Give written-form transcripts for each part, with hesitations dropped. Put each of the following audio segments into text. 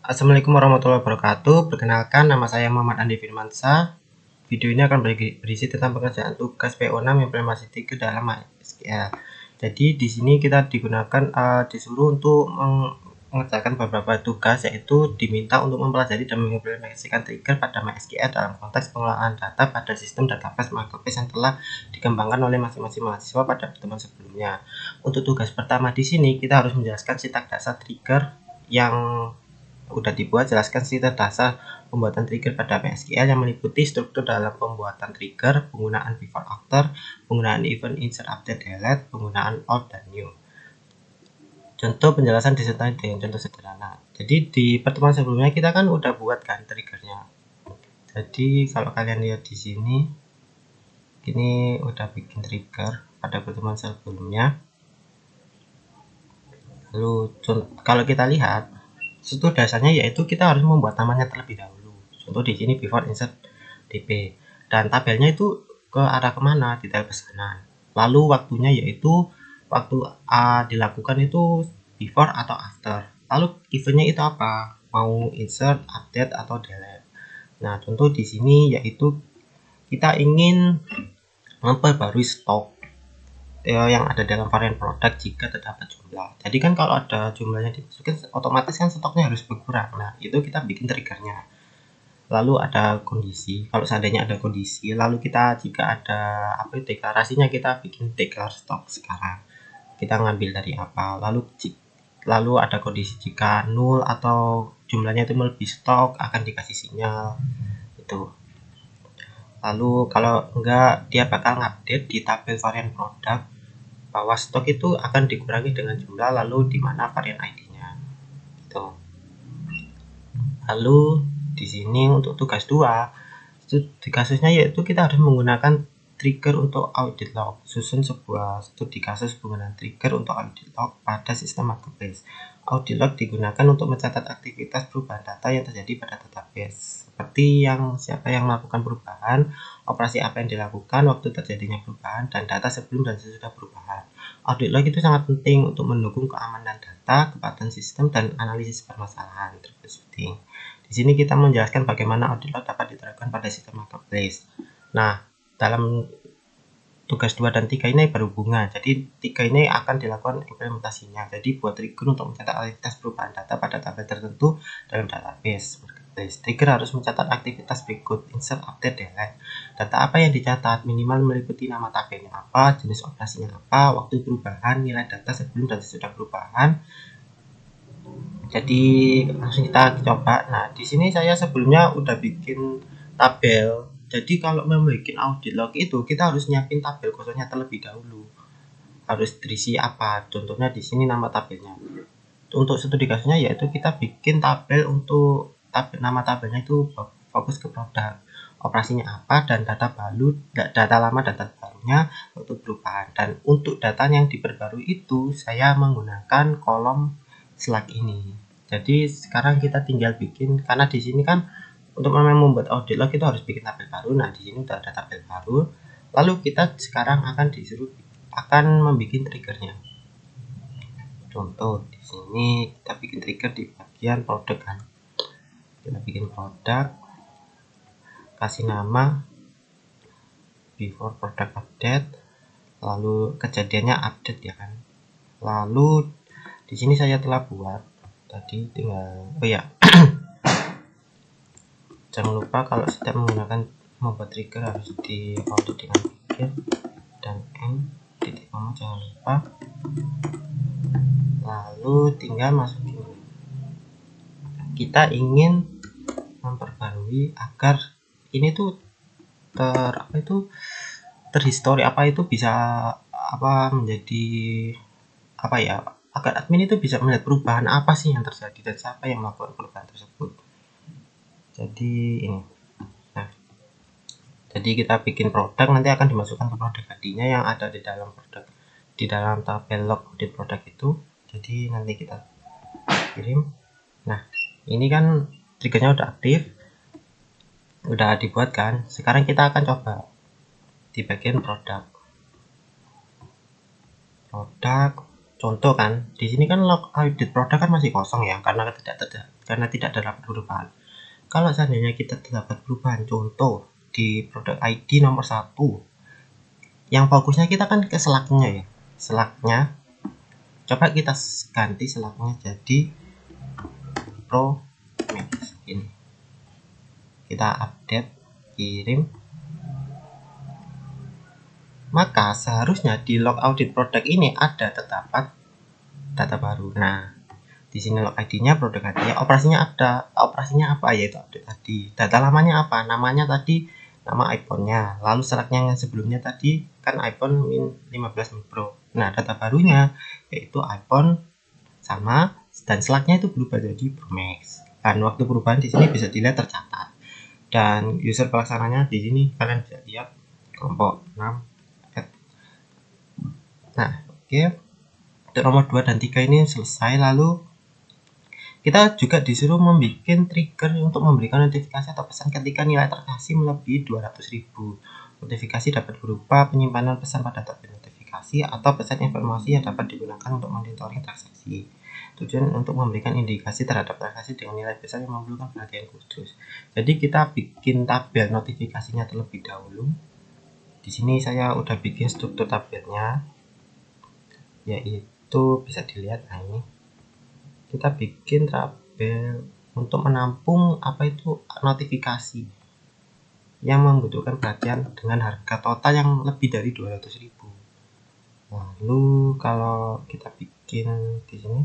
Assalamualaikum warahmatullahi wabarakatuh. Perkenalkan, nama saya Muhammad Andi Firmansyah. Video ini akan berisi tentang pengerjaan tugas PO6 implementasi 3 dalam MySQL. Jadi di sini kita disuruh untuk mengerjakan beberapa tugas, yaitu diminta untuk mempelajari dan mengimplementasikan trigger pada MySQL dalam konteks pengelolaan data pada sistem database marketplace yang telah dikembangkan oleh masing-masing mahasiswa pada pertemuan sebelumnya. Untuk tugas pertama di sini kita harus menjelaskan sintak dasar trigger yang udah dibuat. Jelaskan sintak dasar pembuatan trigger pada MySQL yang meliputi struktur dalam pembuatan trigger, penggunaan before after, penggunaan event insert update delete, penggunaan out dan new. Contoh penjelasan disertai dengan contoh sederhana. Jadi di pertemuan sebelumnya kita kan udah buat kan triggernya. Jadi kalau kalian lihat di sini, ini udah bikin trigger pada pertemuan sebelumnya. Lalu kalau kita lihat, struktur dasarnya yaitu kita harus membuat namanya terlebih dahulu. Contoh di sini before insert dp, dan tabelnya itu ke arah kemana, detail pesanan. Lalu waktunya yaitu waktu dilakukan itu before atau after. Lalu eventnya itu apa, mau insert, update atau delete. Nah contoh di sini yaitu kita ingin memperbarui stok yang ada dalam varian produk jika terdapat jumlah. Jadi kan kalau ada jumlahnya dimasukin, otomatis kan stoknya harus berkurang. Nah itu kita bikin triggernya. Lalu ada kondisi, kalau seandainya ada kondisi, lalu kita jika ada deklarasinya, kita bikin declare stok sekarang. Kita ngambil dari apa, lalu ada kondisi jika nol atau jumlahnya itu melebihi stok, akan dikasih sinyal itu. Lalu kalau enggak, dia bakal ngupdate di tabel varian produk bahwa stok itu akan dikurangi dengan jumlah lalu di mana varian ID-nya. Gitu. Lalu di sini untuk tugas 2, di kasusnya yaitu kita harus menggunakan trigger untuk audit log. Susun sebuah studi kasus penggunaan trigger untuk audit log pada sistem marketplace. Audit log digunakan untuk mencatat aktivitas perubahan data yang terjadi pada database, seperti siapa yang melakukan perubahan, operasi apa yang dilakukan, waktu terjadinya perubahan, dan data sebelum dan sesudah perubahan. Audit log itu sangat penting untuk mendukung keamanan data, kepatuhan sistem, dan analisis permasalahan troubleshooting. Di sini kita menjelaskan bagaimana audit log dapat diterapkan pada sistem marketplace. Nah, dalam tugas 2 dan 3 ini berhubungan. Jadi 3 ini akan dilakukan implementasinya. Jadi buat trigger untuk mencatat aktivitas perubahan data pada tabel tertentu dalam database marketplace. Trigger harus mencatat aktivitas berikut: insert, update, delete. Data apa yang dicatat minimal meliputi nama tabelnya apa, jenis operasinya apa, waktu perubahan, nilai data sebelum dan sesudah perubahan. Jadi langsung kita coba. Nah di sini saya sebelumnya udah bikin tabel. Jadi kalau membuat audit log itu kita harus nyiapin tabel kosongnya terlebih dahulu. Harus terisi apa? Contohnya di sini nama tabelnya. Untuk studi kasusnya yaitu kita bikin tabel untuk nama tabelnya itu fokus ke produk, operasinya apa, dan data lama dan data barunya, waktu perubahan. Dan untuk data yang diperbarui itu saya menggunakan kolom slug ini. Jadi sekarang kita tinggal bikin, karena di sini kan untuk membuat audit log kita harus bikin tabel baru. Nah di sini udah ada tabel baru. Lalu kita sekarang akan membuat triggernya. Contoh di sini kita bikin trigger di bagian produk kan. Kita bikin produk, kasih nama before product update, lalu kejadiannya update ya kan. Lalu di sini saya telah buat tadi, tinggal jangan lupa kalau setiap membuat trigger harus di auto dengan trigger dan titik koma, jangan lupa. Lalu tinggal masukin, kita ingin memperbarui agar ini tuh terhistori bisa menjadi agar admin itu bisa melihat perubahan apa sih yang terjadi dan siapa yang melakukan perubahan tersebut. Jadi ini, jadi kita bikin produk, nanti akan dimasukkan ke produk ID-nya yang ada di dalam produk, di dalam tabel log audit produk itu. Jadi nanti kita kirim. Nah ini kan triggernya udah aktif, udah dibuat kan. Sekarang kita akan coba di bagian produk. contoh kan, di sini kan log audit produk kan masih kosong ya, karena tidak terdapat perubahan. Kalau seandainya kita terdapat perubahan, contoh di produk ID nomor 1, yang fokusnya kita kan ke selaknya ya, selaknya coba kita ganti selaknya jadi ProMax ini, kita update, kirim, maka seharusnya di log audit produk ini ada terdapat data baru. Nah, di sini log ID-nya, produk ID-nya, operasinya apa, yaitu update tadi. Data lamanya apa? Namanya tadi nama iPhone-nya. Lalu selaknya yang sebelumnya tadi kan iPhone Min 15 Mini Pro. Nah, data barunya yaitu iPhone sama, dan selaknya itu berubah jadi Pro Max. Dan waktu perubahan di sini bisa dilihat tercatat. Dan user pelaksananya di sini kalian bisa lihat kelompok 6. Nah, oke. Untuk nomor 2 dan 3 ini selesai. Lalu kita juga disuruh membuat trigger untuk memberikan notifikasi atau pesan ketika nilai transaksi melebihi 200.000. Notifikasi dapat berupa penyimpanan pesan pada tabel notifikasi atau pesan informasi yang dapat digunakan untuk monitoring transaksi. Tujuan untuk memberikan indikasi terhadap transaksi dengan nilai besar yang memerlukan perhatian khusus. Jadi kita bikin tabel notifikasinya terlebih dahulu. Di sini saya udah bikin struktur tabelnya, yaitu bisa dilihat. Nah, ini kita bikin tabel untuk menampung apa itu notifikasi yang membutuhkan perhatian dengan harga total yang lebih dari 200.000. Lalu kalau kita bikin di sini,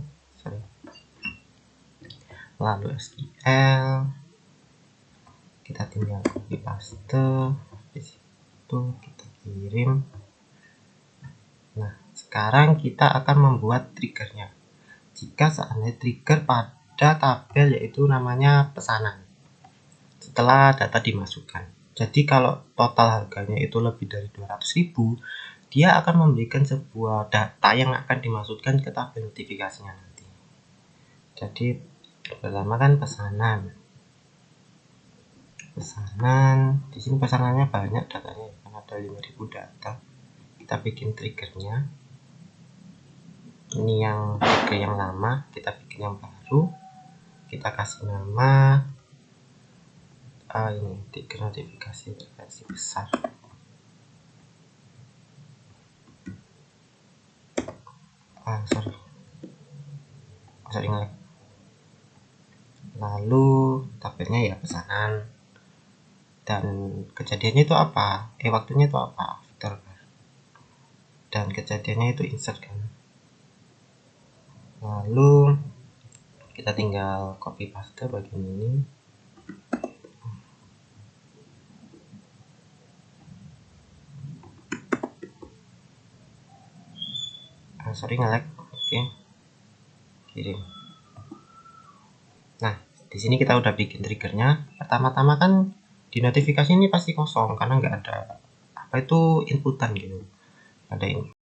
lalu SQL kita tinggal copy paste di situ, kita kirim. Nah, sekarang kita akan membuat triggernya. Jika seandainya trigger pada tabel yaitu namanya pesanan setelah data dimasukkan. Jadi kalau total harganya itu lebih dari 200.000, dia akan memberikan sebuah data yang akan dimasukkan ke tabel notifikasinya nanti. Jadi pertama kan pesanan. Di sini pesanannya banyak datanya, kan ada 5.000 data. Kita bikin triggernya. Ini yang trigger yang lama, kita bikin yang baru. Kita kasih nama ini trigger notifikasi versi besar. Sorry ngelek. Lalu tabelnya ya pesanan, dan kejadiannya itu apa, waktunya itu apa, after, dan kejadiannya itu insert kan. Lalu kita tinggal copy paste bagian ini. Sorry ngelek. Oke, kirim. Nah, di sini kita udah bikin triggernya. Pertama-tama kan di notifikasi ini pasti kosong karena nggak ada apa itu inputan gitu, ada